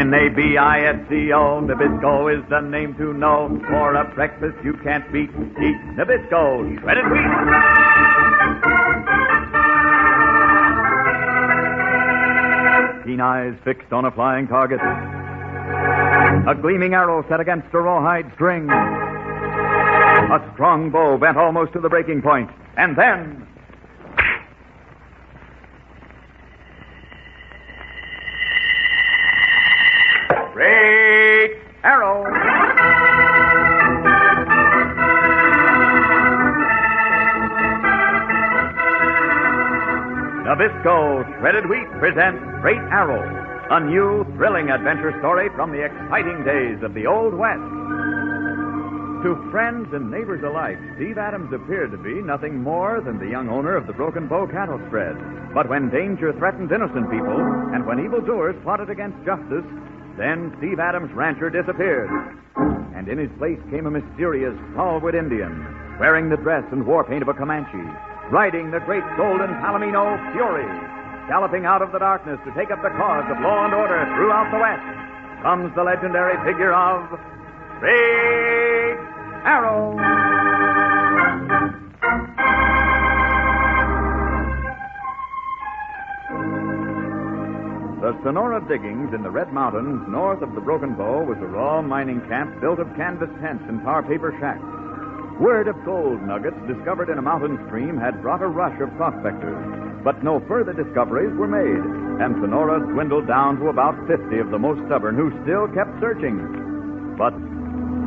Nabisco, Nabisco is the name to know. For a breakfast you can't beat. Eat Nabisco, shredded wheat. Keen eyes fixed on a flying target. A gleaming arrow set against a rawhide string. A strong bow bent almost to the breaking point. And then... Great arrow! Nabisco Shredded Wheat presents Great Arrow, a new, thrilling adventure story from the exciting days of the Old West. To friends and neighbors alike, Steve Adams appeared to be nothing more than the young owner of the Broken Bow cattle spread. But when danger threatened innocent people, and when evildoers plotted against justice, then Steve Adams' rancher disappeared. And in his place came a mysterious, stalwart Indian, wearing the dress and war paint of a Comanche, riding the great golden Palomino Fury, galloping out of the darkness to take up the cause of law and order throughout the West, comes the legendary figure of Great Arrow. The Sonora diggings in the Red Mountains north of the Broken Bow was a raw mining camp built of canvas tents and tar paper shacks. Word of gold nuggets discovered in a mountain stream had brought a rush of prospectors, but no further discoveries were made, and Sonora dwindled down to about 50 of the most stubborn who still kept searching. But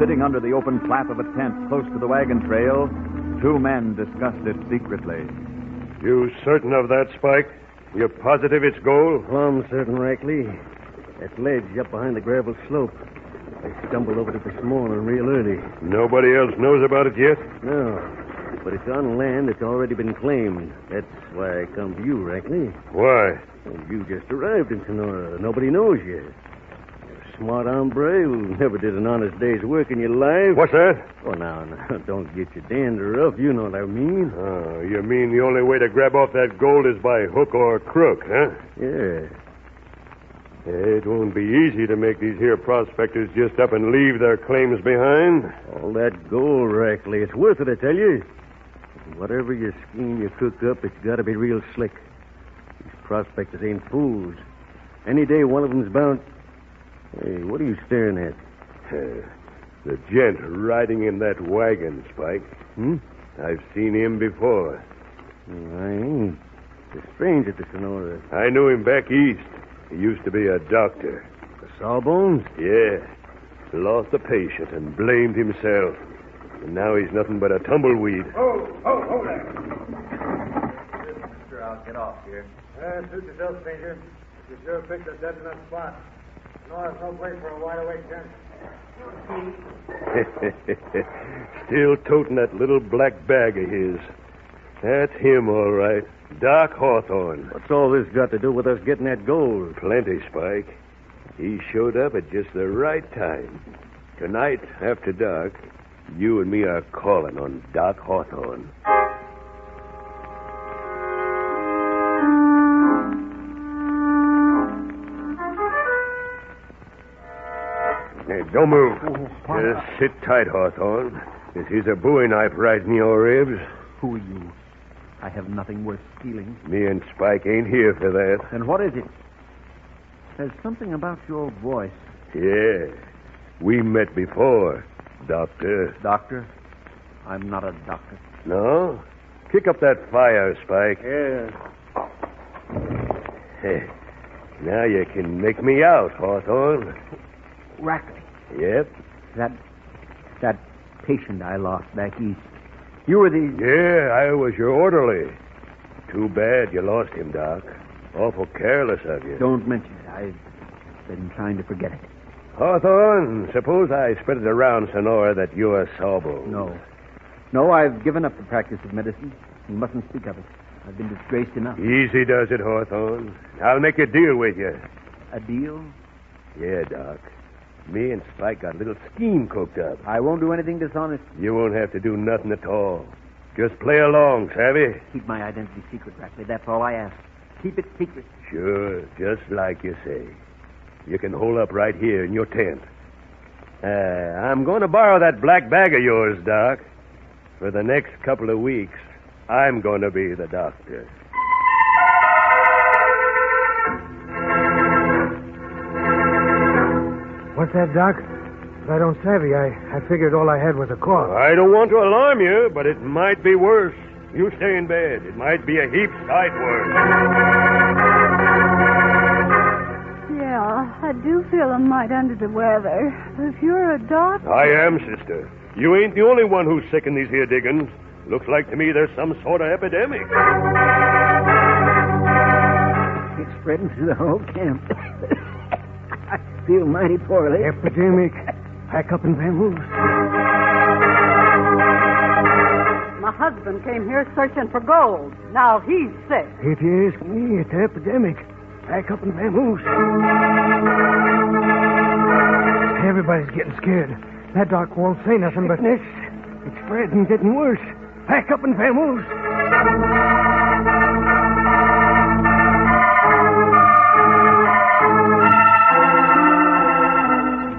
sitting under the open flap of a tent close to the wagon trail, two men discussed it secretly. You certain of that, Spike? You're positive it's gold? Plumb certain, Rackley. That ledge up behind the gravel slope. I stumbled over it this morning real early. Nobody else knows about it yet? No. But it's on land that's already been claimed. That's why I come to you, Rackley. Why? Well, you just arrived in Sonora. Nobody knows yet. You're a smart hombre who never did an honest day's work in your life. What's that? Oh, now, don't get your dander up. You know what I mean. Oh, you mean the only way to grab off that gold is by hook or crook, huh? Yeah. It won't be easy to make these here prospectors just up and leave their claims behind. All that gold, Rackley, it's worth it, I tell you. Whatever your scheme you cook up, it's got to be real slick. These prospectors ain't fools. Any day one of them's bound... Hey, what are you staring at? The gent riding in that wagon, Spike. I've seen him before. I ain't. It's a stranger to Sonora. I knew him back east. He used to be a doctor. The Sawbones? Yeah. Lost a patient and blamed himself. And now he's nothing but a tumbleweed. Oh, there. Sure, I'll get off here. Suit yourself, stranger. You sure picked a dead enough spot. No, there's no place for a wide-awake gent. Still toting that little black bag of his. That's him, all right. Doc Hawthorne. What's all this got to do with us getting that gold? Plenty, Spike. He showed up at just the right time. Tonight, after dark, you and me are calling on Doc Hawthorne. Hey, don't move. Just sit tight, Hawthorne. This is a bowie knife right in your ribs. Who are you? I have nothing worth stealing. Me and Spike ain't here for that. Then what is it? There's something about your voice. Yeah. We met before, Doctor. Doctor? I'm not a doctor. No? Kick up that fire, Spike. Yeah. Hey, now you can make me out, Hawthorne. Rackley. Yep. That patient I lost back east. You were the... Yeah, I was your orderly. Too bad you lost him, Doc. Awful careless of you. Don't mention it. I've been trying to forget it. Hawthorne, suppose I spread it around Sonora that you're a sawbone. No, I've given up the practice of medicine. You mustn't speak of it. I've been disgraced enough. Easy does it, Hawthorne. I'll make a deal with you. A deal? Yeah, Doc. Me and Spike got a little scheme cooked up. I won't do anything dishonest. You won't have to do nothing at all. Just play along, savvy? Keep my identity secret, Rackley. That's all I ask. Keep it secret. Sure, just like you say. You can hole up right here in your tent. I'm going to borrow that black bag of yours, Doc. For the next couple of weeks, I'm going to be the doctor. What's that, Doc? I don't savvy. I figured all I had was a cough. I don't want to alarm you, but it might be worse. You stay in bed. It might be a heap sight worse. Yeah, I do feel a mite under the weather. If you're a doctor... I am, sister. You ain't the only one who's sick in these here diggings. Looks like to me there's some sort of epidemic. It's spreading through the whole camp. I feel mighty poorly. Epidemic. Pack up and vamoose. My husband came here searching for gold. Now he's sick. If you ask me, it's epidemic. Pack up and vamoose. Everybody's getting scared. That doc won't say nothing, but... It's spreading, getting worse. Pack up and vamoose.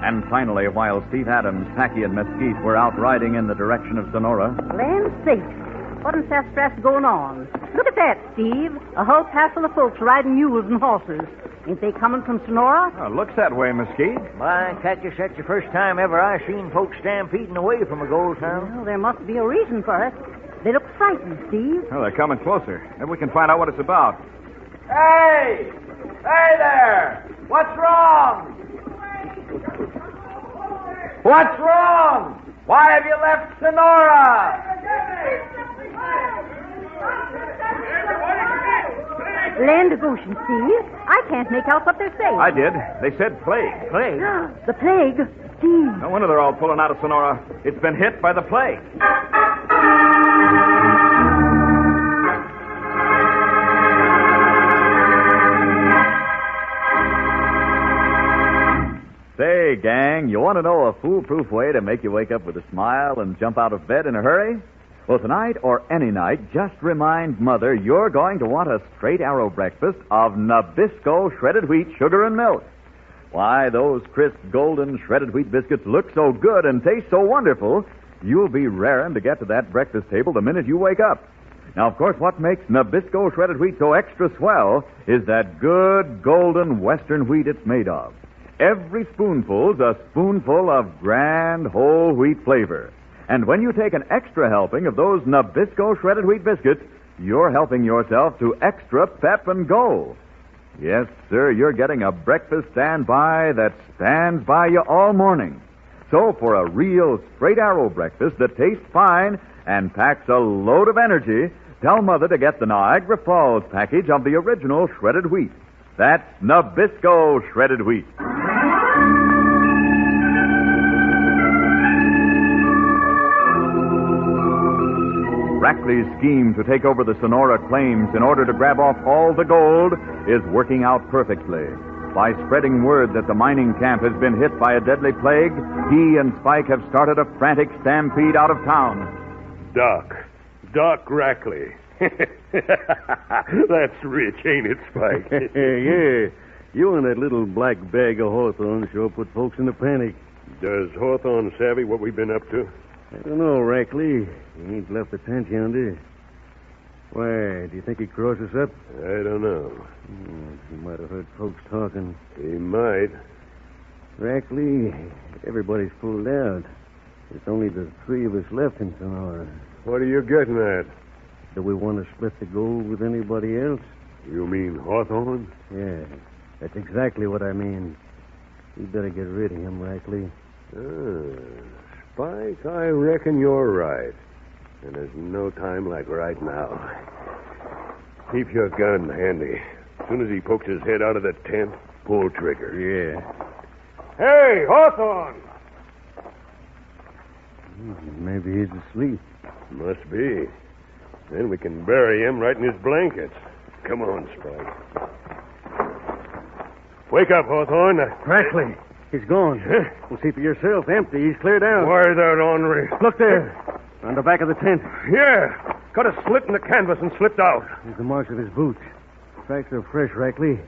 And finally, while Steve Adams, Packy, and Mesquite were out riding in the direction of Sonora, Land sakes. What in sassafras going on? Look at that, Steve. A whole passel of folks riding mules and horses. Ain't they coming from Sonora? Looks that way, Mesquite. My, Cactus, that's the first time ever I seen folks stampeding away from a gold town. Well, there must be a reason for it. They look frightened, Steve. Well, they're coming closer. Maybe we can find out what it's about. Hey! Hey there! What's wrong? What's wrong? Why have you left Sonora? Land of ocean, Steve. I can't make out what they're saying. I did. They said plague. Plague? The plague. Steve. No wonder they're all pulling out of Sonora. It's been hit by the plague. Say, gang, you want to know a foolproof way to make you wake up with a smile and jump out of bed in a hurry? Well, tonight or any night, just remind Mother you're going to want a straight arrow breakfast of Nabisco shredded wheat, sugar, and milk. Why, those crisp, golden shredded wheat biscuits look so good and taste so wonderful, you'll be raring to get to that breakfast table the minute you wake up. Now, of course, what makes Nabisco shredded wheat so extra swell is that good, golden western wheat it's made of. Every spoonful's a spoonful of grand whole wheat flavor. And when you take an extra helping of those Nabisco shredded wheat biscuits, you're helping yourself to extra pep and go. Yes, sir, you're getting a breakfast standby that stands by you all morning. So for a real straight arrow breakfast that tastes fine and packs a load of energy, tell Mother to get the Niagara Falls package of the original shredded wheat. That's Nabisco shredded wheat. Rackley's scheme to take over the Sonora claims in order to grab off all the gold is working out perfectly. By spreading word that the mining camp has been hit by a deadly plague, he and Spike have started a frantic stampede out of town. Doc Rackley. That's rich, ain't it, Spike? Yeah. You and that little black bag of Hawthorne sure put folks in a panic. Does Hawthorne savvy what we've been up to? I don't know, Rackley. He ain't left the tent yonder. Why, do you think he'd cross us up? I don't know. He might have heard folks talking. He might. Rackley, everybody's pulled out. There's only the three of us left in Sonora. What are you getting at? Do we want to split the gold with anybody else? You mean Hawthorne? Yeah, that's exactly what I mean. You better get rid of him, Rackley. Spike, I reckon you're right. And there's no time like right now. Keep your gun handy. As soon as he pokes his head out of the tent, pull trigger. Yeah. Hey, Hawthorne! Maybe he's asleep. Must be. Then we can bury him right in his blankets. Come on, Spike. Wake up, Hawthorne. Rackley, he's gone. Well, see for yourself. Empty. He's cleared out. Why that ornery? Look there. On the back of the tent. Yeah. Cut a slit in the canvas and slipped out. There's the marks of his boots. Tracks are fresh, Rackley.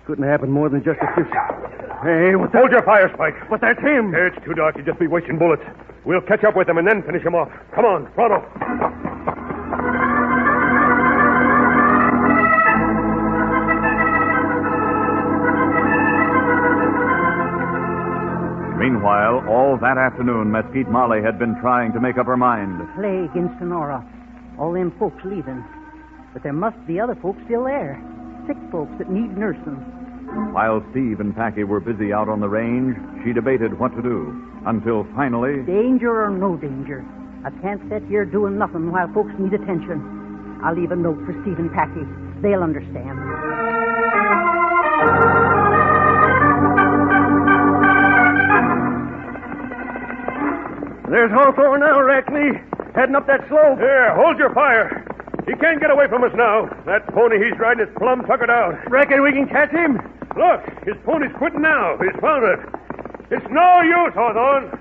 Couldn't happen more than just a few seconds. Hey, what the... Hold your fire, Spike. But that's him. Hey, it's too dark to just be wasting bullets. We'll catch up with him and then finish him off. Come on, Pronto. Meanwhile, all that afternoon, Mesquite Molly had been trying to make up her mind. Plague in Sonora. All them folks leaving. But there must be other folks still there. Sick folks that need nursing. While Steve and Packy were busy out on the range, she debated what to do. Until finally... Danger or no danger, I can't sit here doing nothing while folks need attention. I'll leave a note for Steve and Packy. They'll understand. There's Hawthorne now, Rackley. Heading up that slope. Here, hold your fire. He can't get away from us now. That pony he's riding is plumb tuckered out. Reckon we can catch him? Look, his pony's quitting now. He's found it. It's no use, Hawthorne.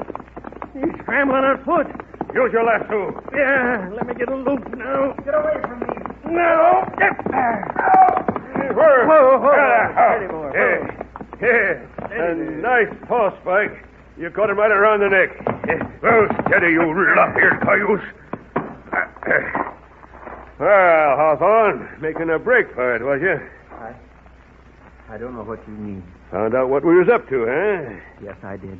He's scrambling on foot. Use your lasso. Yeah, let me get a loop now. Get away from me. No. Whoa. Whoa. Steady, boy. Yeah. A nice toss, Spike. You caught him right around the neck. Well, steady, you lop-eared cayuse. Well, Hawthorne, making a break for it, was you? I don't know what you mean. Found out what we was up to, huh? Yes, I did.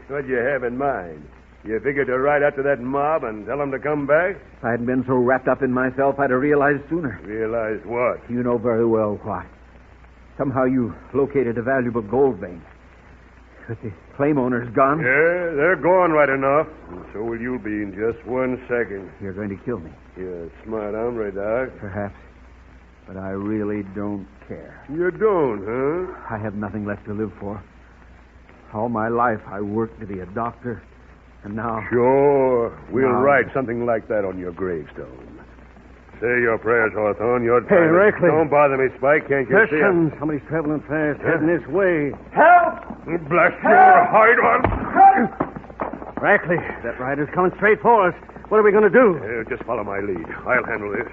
What'd you have in mind? You figured to ride after that mob and tell them to come back? If I hadn't been so wrapped up in myself, I'd have realized sooner. Realized what? You know very well why. Somehow you located a valuable gold vein. But the claim owner's gone. Yeah, they're gone right enough. And so will you be in just 1 second. You're going to kill me. You're a smart hombre, Doc. Perhaps. But I really don't care. You don't, huh? I have nothing left to live for. All my life I worked to be a doctor. And now... Sure. We'll Now- write something like that on your gravestone. Say your prayers, Hawthorne. You're Hey, Rackley. Don't bother me, Spike. Can't you see it? Listen, somebody's traveling fast, heading this way. Bless your hide one. Rackley, that rider's coming straight for us. What are we going to do? Just follow my lead. I'll handle this.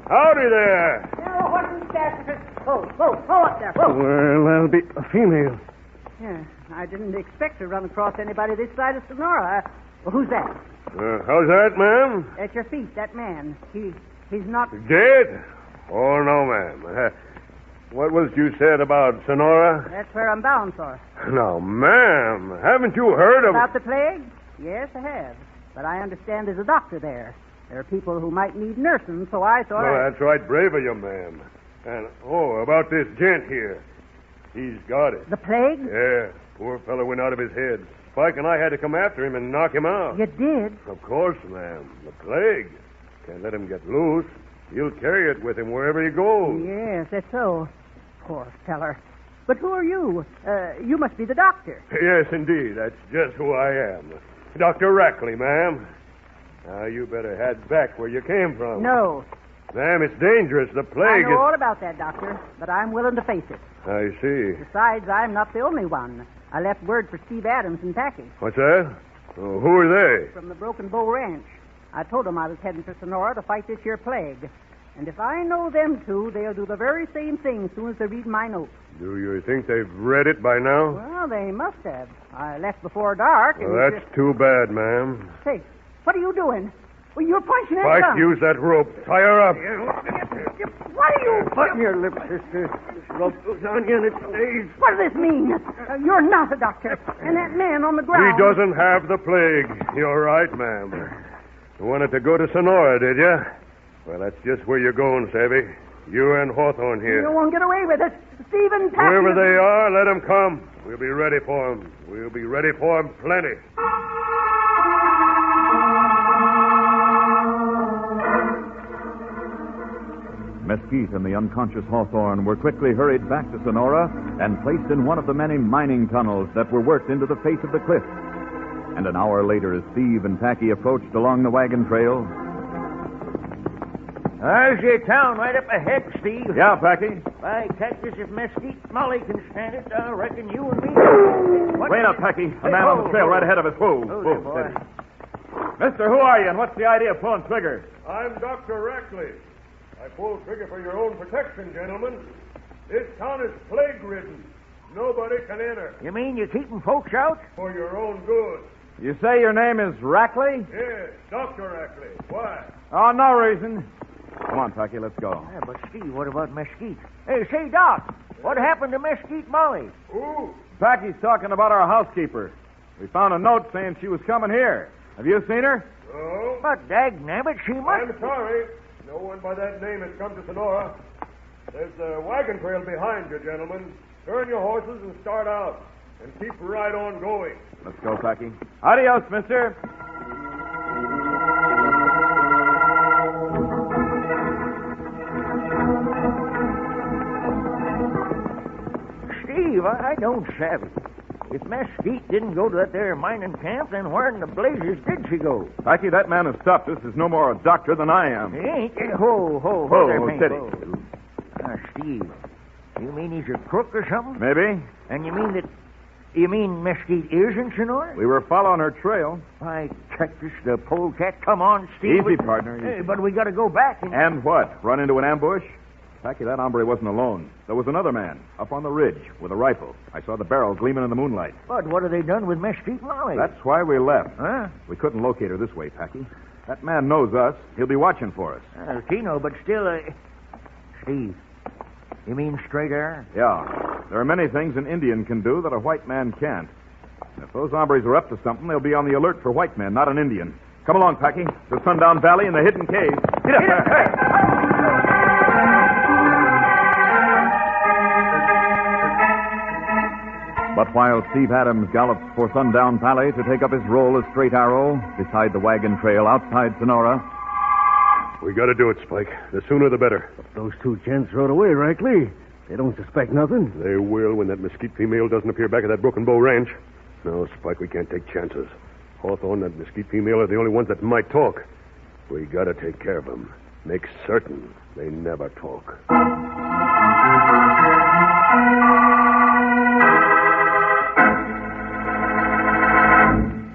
Howdy there. Now, what's that? Go up there. Whoa. Well, that'll be a female. Yeah, I didn't expect to run across anybody this side of Sonora. Well, who's that? How's that, ma'am? At your feet, that man. He's not... Dead? Oh, no, ma'am. What was you said about Sonora? That's where I'm bound for. No, ma'am. Haven't you heard of... About the plague? Yes, I have. But I understand there's a doctor there. There are people who might need nursing, so I thought... Oh, that's right. Brave of you, ma'am. And, about this gent here. He's got it. The plague? Yeah. Poor fellow went out of his head. Spike and I had to come after him and knock him out. You did? Of course, ma'am. The plague. Can't let him get loose. He'll carry it with him wherever he goes. Yes, that's so. Poor feller. But who are you? You must be the doctor. Yes, indeed. That's just who I am. Dr. Rackley, ma'am. Now, you better head back where you came from. No. Ma'am, it's dangerous. The I plague know all about that, doctor, but I'm willing to face it. I see. Besides, I'm not the only one. I left word for Steve Adams and Packy What's that? Oh, who are they? from the Broken Bow Ranch. I told them I was heading for Sonora to fight this here plague. And if I know them two, they'll do the very same thing as soon as they read my note. Do you think they've read it by now? Well, they must have. I left before dark. Well, and that's too bad, ma'am. Hey, what are you doing? Well, you're punching that Spike, gun. use that rope. Tie her up. What are you... Button your lip, sister. This rope goes on you and it stays. What does this mean? You're not a doctor. And that man on the He ground... doesn't have the plague. You're right, ma'am. You wanted to go to Sonora, did you? Well, that's just where you're going, Savvy. You and Hawthorne here. You won't get away with it. Stephen Packy... Wherever they are, let them come. We'll be ready for them. We'll be ready for them plenty. Mesquite and the unconscious Hawthorne were quickly hurried back to Sonora and placed in one of the many mining tunnels that were worked into the face of the cliff. And an hour later, as Steve and Packy approached along the wagon trail... There's your town right up ahead, Steve. Yeah, Packy? By Texas, if Mesquite Molly can stand it, I reckon you and me... What? Wait up, Packy. A man on the trail right ahead of us. Whoa, there, boy. steady. Mister, who are you, and what's the idea of pulling trigger? I'm Dr. Rackley. I pulled trigger for your own protection, gentlemen. This town is plague-ridden. Nobody can enter. You mean you're keeping folks out? For your own good. You say your name is Rackley? Yes, Dr. Ackley. Why? Oh, no reason. Come on, Packy, let's go. Yeah, but Steve, what about Mesquite? Hey, say, Doc, what happened to Mesquite Molly? Who? Packy's talking about our housekeeper. We found a note saying she was coming here. Have you seen her? No. But dagnabbit, she must... I'm sorry. No one by that name has come to Sonora. There's a wagon trail behind you, gentlemen. Turn your horses and start out. And keep right on going. Let's go, Packy. Adios, mister. Steve, I don't savvy. If Mesquite didn't go to that there mining camp, then where in the blazes did she go? Packy, that man is tough. This is no more a doctor than I am. He ain't. Ho there, Pink. steady. Steve, you mean he's a crook or something? Maybe. And you mean Mesquite is in Sonora? We were following her trail. Why, Texas, the polecat. Come on, Steve. Easy, partner. Easy. Hey, but we got to go back And what? Run into an ambush? Packy, that hombre wasn't alone. There was another man up on the ridge with a rifle. I saw the barrel gleaming in the moonlight. But what have they done with Mesquite Molly? That's why we left. Huh? We couldn't locate her this way, Packy. That man knows us. He'll be watching for us. Tino, but still, Steve, you mean straight air? Yeah. There are many things an Indian can do that a white man can't. If those hombres are up to something, they'll be on the alert for white men, not an Indian. Come along, Packy. To Sundown Valley and the hidden cave. Get up there. Hey! But while Steve Adams gallops for Sundown Valley to take up his role as Straight Arrow beside the wagon trail outside Sonora, We got to do it, Spike. The sooner the better. Those two gents rode away, Rackley. They don't suspect nothing. They will when that mesquite female doesn't appear back at that Broken Bow Ranch. No, Spike, we can't take chances. Hawthorne and that mesquite female are the only ones that might talk. We got to take care of them. Make certain they never talk.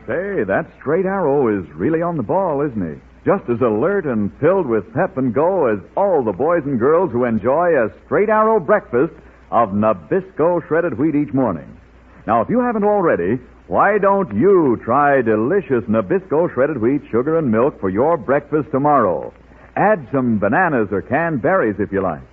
Say, that Straight Arrow is really on the ball, isn't he? Just as alert and filled with pep and go as all the boys and girls who enjoy a Straight Arrow breakfast of Nabisco shredded wheat each morning. Now, if you haven't already, why don't you try delicious Nabisco shredded wheat, sugar, and milk for your breakfast tomorrow? Add some bananas or canned berries if you like.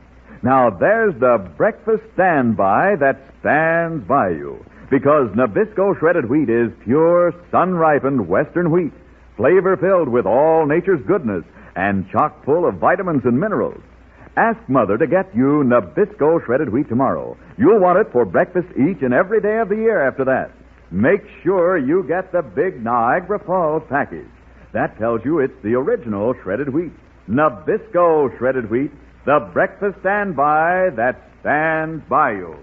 Now, there's the breakfast standby that stands by you. Because Nabisco shredded wheat is pure, sun-ripened Western wheat, flavor-filled with all nature's goodness and chock full of vitamins and minerals. Ask Mother to get you Nabisco shredded wheat tomorrow. You'll want it for breakfast each and every day of the year after that. Make sure you get the big Niagara Falls package. That tells you it's the original shredded wheat. Nabisco shredded wheat, the breakfast standby that stands by you.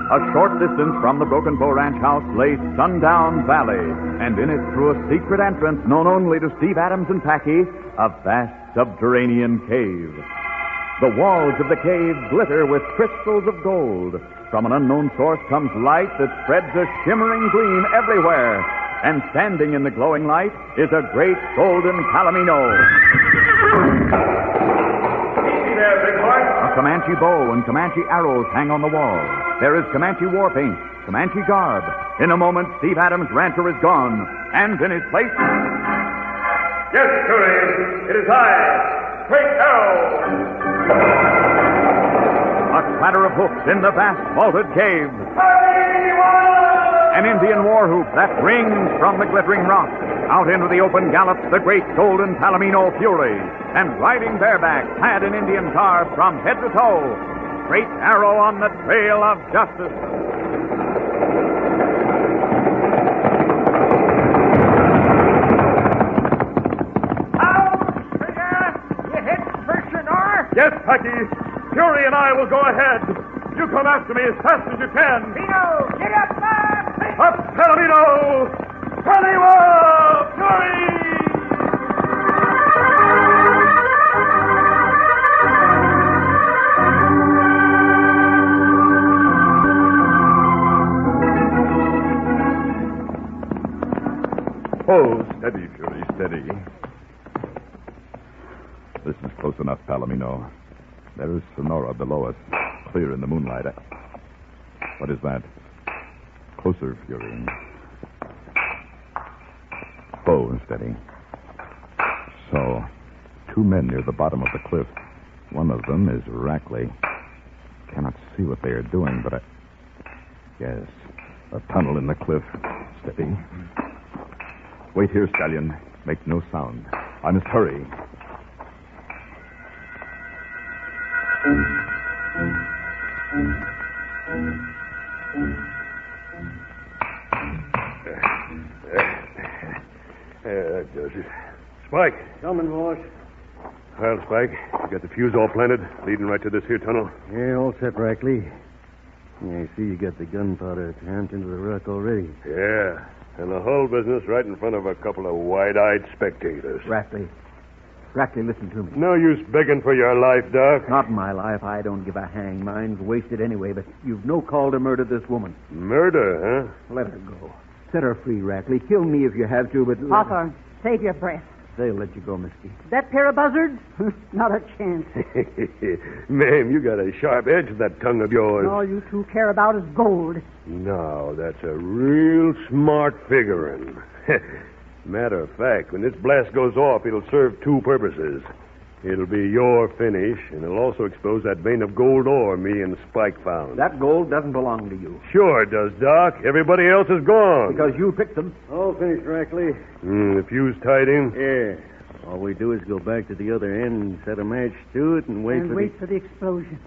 A short distance from the Broken Bow Ranch house lay Sundown Valley, and in it, through a secret entrance known only to Steve Adams and Packy, a vast subterranean cave. The walls of the cave glitter with crystals of gold. From an unknown source comes light that spreads a shimmering gleam everywhere, and standing in the glowing light is a great golden palomino. Easy there, big boy. A Comanche bow and Comanche arrows hang on the wall. There is Comanche war paint, Comanche garb. In a moment, Steve Adams' rancher is gone, and in his place... Yes, Curry, it is I, Straight Arrow. A clatter of hoofs in the vast vaulted cave. An Indian war whoop that rings from the glittering rock. Out into the open gallops the great golden Palomino Fury, and riding bareback, clad in Indian garb from head to toe, Straight Arrow on the trail of justice. You heading for Sonora? Yes, Packy. Fury and I will go ahead. You come after me as fast as you can. Pino, get up, man! Up, Palomino! Palomino! Fury! Oh, Steady, Fury, steady. This is close enough, Palomino. There is Sonora below us, clear in the moonlight. What is that? Closer, Fury. Bow, steady. So, two men near the bottom of the cliff. One of them is Rackley. Cannot see what they are doing, but Yes, a tunnel in the cliff. Steady. Wait here, Stallion. Make no sound. I must hurry. That does it. Spike. Coming, boss. Well, Spike, you got the fuse all planted, leading right to this here tunnel? Yeah, all set, Rackley. Yeah, I see you got the gunpowder tramped into the rock already. Yeah, and the whole business right in front of a couple of wide-eyed spectators. Rackley, listen to me. No use begging for your life, Doc. Not my life. I don't give a hang. Mine's wasted anyway, but you've no call to murder this woman. Murder, huh? Let her go. Set her free, Rackley. Kill me if you have to, but... Hawthorne, save your breath. They'll let you go, Misty. That pair of buzzards? Not a chance. Ma'am, you got a sharp edge to that tongue of yours. All you two care about is gold. No, that's a real smart figuring. Matter of fact, when this blast goes off, it'll serve two purposes. It'll be your finish, and it'll also expose that vein of gold ore me and Spike found. That gold doesn't belong to you. Sure it does, Doc. Everybody else is gone. Because you picked them. All finished, Rackley. The fuse tied in? Yeah. All we do is go back to the other end and set a match to it and wait for the explosion.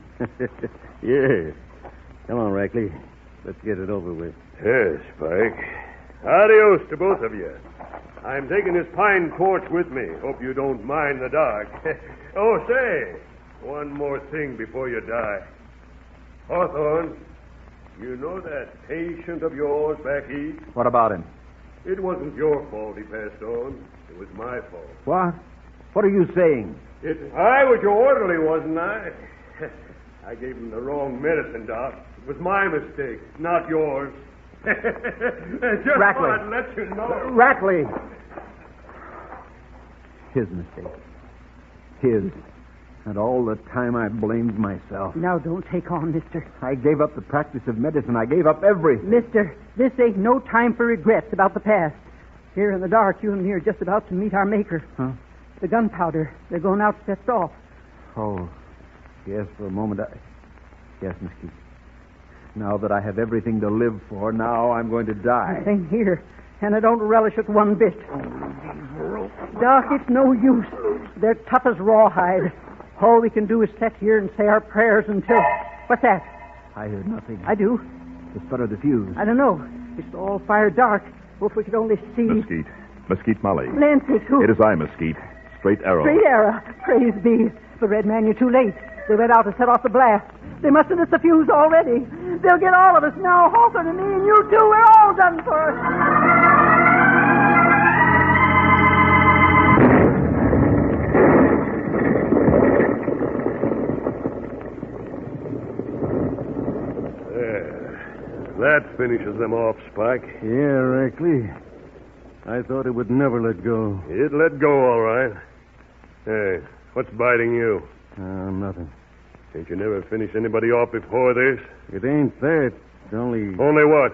Yeah. Come on, Rackley. Let's get it over with. Yes, Spike. Adios to both of you. I'm taking this pine torch with me. Hope you don't mind the dark. Oh, say, one more thing before you die. Hawthorne, you know that patient of yours back east? What about him? It wasn't your fault he passed on. It was my fault. What? What are you saying? I was your orderly, wasn't I? I gave him the wrong medicine, Doc. It was my mistake, not yours. Just Rackley. thought I'd let you know. Rackley! His mistake. His. And all the time I blamed myself. Now don't take on, mister. I gave up the practice of medicine. I gave up everything. Mister, this ain't no time for regrets about the past. Here in the dark, you and me are just about to meet our maker. Huh? The gunpowder. They're going out sets off. Oh, yes, for a moment Yes, Miss Keith. Now that I have everything to live for, now I'm going to die. Same here. And I don't relish it one bit. Doc, it's no use. They're tough as rawhide. All we can do is sit here and say our prayers until... What's that? I heard nothing. I do. The sputter of the fuse. I don't know. It's all fire dark. Oh, if we could only see... Mesquite Molly. Nancy, who? It is I, Mesquite. Straight arrow. Straight arrow. Praise be. But, Red Man, you're too late. They went out to set off the blast. They must have missed the fuse already. They'll get all of us now. Hawthorne and me and you too. We're all done for. That finishes them off, Spike. Yeah, Rackley. I thought it would never let go. It let go, all right. Hey, what's biting you? Nothing. Ain't you never finished anybody off before this? It ain't that. It's only... Only what?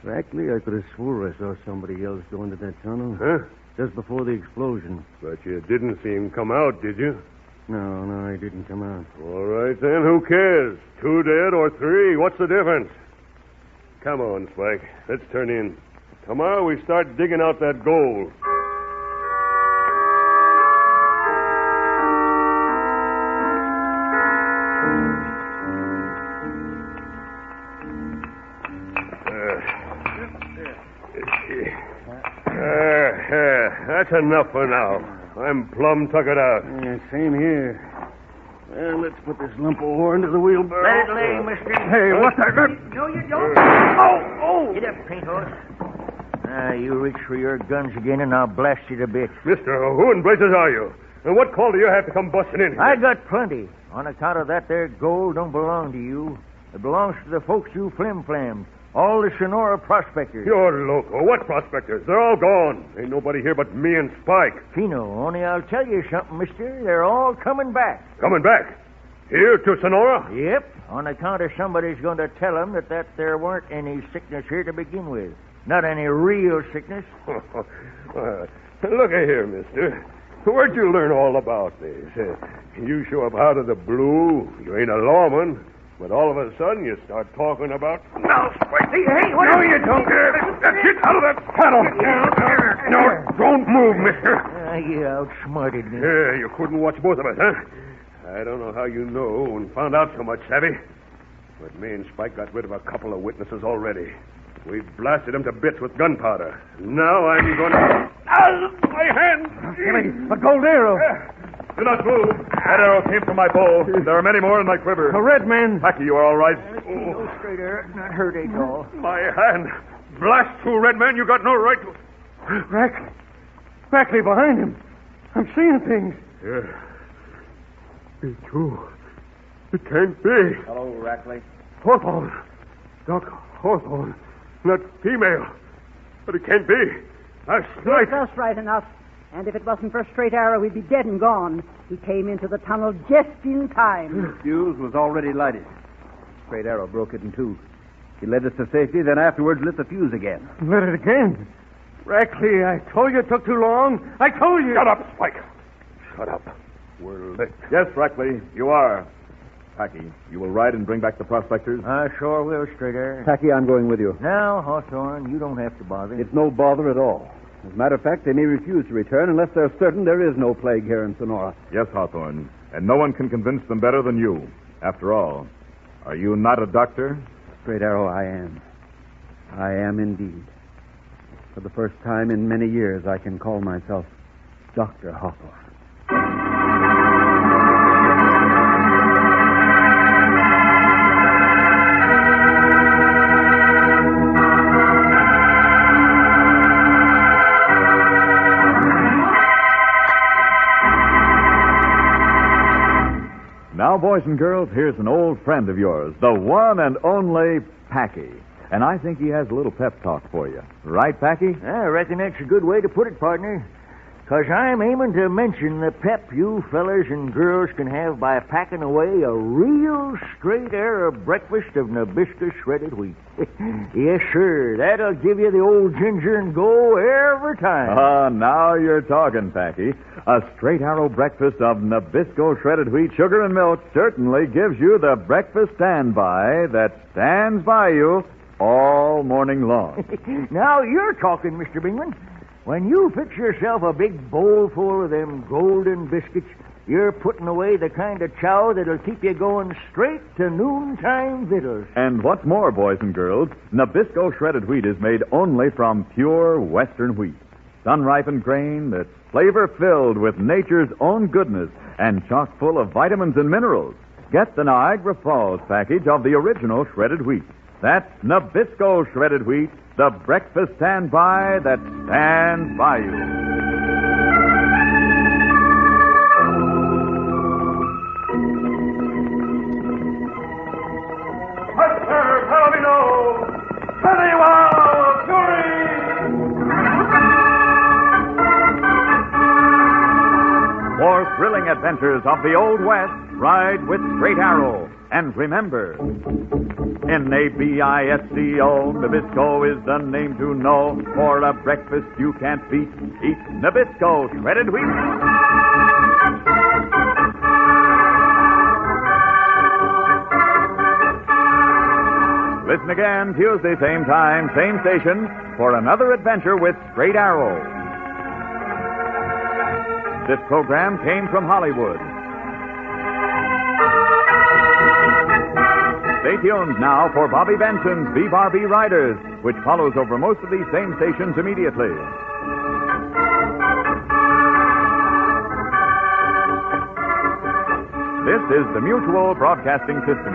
Rackley, I could have swore I saw somebody else go into that tunnel. Huh? Just before the explosion. But you didn't see him come out, did you? No, he didn't come out. All right, then. Who cares? 2 dead or 3? What's the difference? Come on, Spike. Let's turn in. Tomorrow we start digging out that gold. That's enough for now. I'm plumb tuckered out. Yeah, same here. Well, let's put this lump of ore into the wheelbarrow. Let it lay, mister. Hey, what's that? No, you don't. Oh! Get up, paint horse. You reach for your guns again, and I'll blast you to bits. Mister, who in blazes are you? And what call do you have to come busting in here? I got plenty. On account of that there gold don't belong to you. It belongs to the folks you flim-flammed. All the Sonora prospectors. You're loco. What prospectors? They're all gone. Ain't nobody here but me and Spike. Chino, only I'll tell you something, mister. They're all coming back. Coming back? Here to Sonora? Yep, on account of somebody's going to tell them that there weren't any sickness here to begin with. Not any real sickness. Look here, mister. Where'd you learn all about this? You show up out of the blue. You ain't a lawman. But all of a sudden, you start talking about... Now, Spike! Hey, what... No, you don't. Get out of that saddle! No, don't move, mister. You outsmarted me. Yeah, you couldn't watch both of us, huh? I don't know how you know and found out so much, savvy. But me and Spike got rid of a couple of witnesses already. We blasted them to bits with gunpowder. Now I'm going to... my hand! A gold arrow. Do not move. That arrow came from my bow. There are many more in my quiver. A red man. Packy, you are all right? No straight arrow. Not hurt at all. My hand. Blast you, red man. You got no right to... Rackley behind him. I'm seeing things. Yeah. It's true. It can't be. Hello, Rackley. Hawthorne. Doc Hawthorne. That female. But it can't be. That's right. That's right enough. And if it wasn't for a straight arrow, we'd be dead and gone. He came into the tunnel just in time. The fuse was already lighted. Straight arrow broke it in two. He led us to safety, then afterwards lit the fuse again. Lit it again. Rackley, I told you it took too long. I told you. Shut up, Spike. Shut up. We're lit. Yes, Rackley, you are. Packy, you will ride and bring back the prospectors? I sure will, straight arrow. Packy, I'm going with you. Now, Hawthorne, you don't have to bother. It's no bother at all. As a matter of fact, they may refuse to return unless they're certain there is no plague here in Sonora. Yes, Hawthorne, and no one can convince them better than you. After all, are you not a doctor? Straight arrow, I am. I am indeed. For the first time in many years, I can call myself Dr. Hawthorne. Now, boys and girls, here's an old friend of yours, the one and only Packy. And I think he has a little pep talk for you. Right, Packy? I reckon that's a good way to put it, partner. 'Cause I'm aiming to mention the pep you fellers and girls can have by packing away a real straight arrow breakfast of Nabisco shredded wheat. Yes, sir. That'll give you the old ginger and go every time. Now you're talking, Packy. A straight arrow breakfast of Nabisco shredded wheat, sugar, and milk certainly gives you the breakfast standby that stands by you all morning long. Now you're talking, Mr. Bingman. When you fix yourself a big bowl full of them golden biscuits, you're putting away the kind of chow that'll keep you going straight to noontime victuals. And what's more, boys and girls, Nabisco shredded wheat is made only from pure Western wheat. Sun-ripened grain that's flavor-filled with nature's own goodness and chock full of vitamins and minerals. Get the Niagara Falls package of the original shredded wheat. That's Nabisco shredded wheat, the breakfast standby that stands by you. Huster, Palomino! Pennywell, Fury! For thrilling adventures of the Old West, ride with Straight Arrow. And remember, Nabisco, Nabisco is the name to know. For a breakfast you can't beat, eat Nabisco shredded wheat. Listen again Tuesday, same time, same station, for another adventure with Straight Arrow. This program came from Hollywood. Stay tuned now for Bobby Benson's B-Bar-B Riders, which follows over most of these same stations immediately. This is the Mutual Broadcasting System.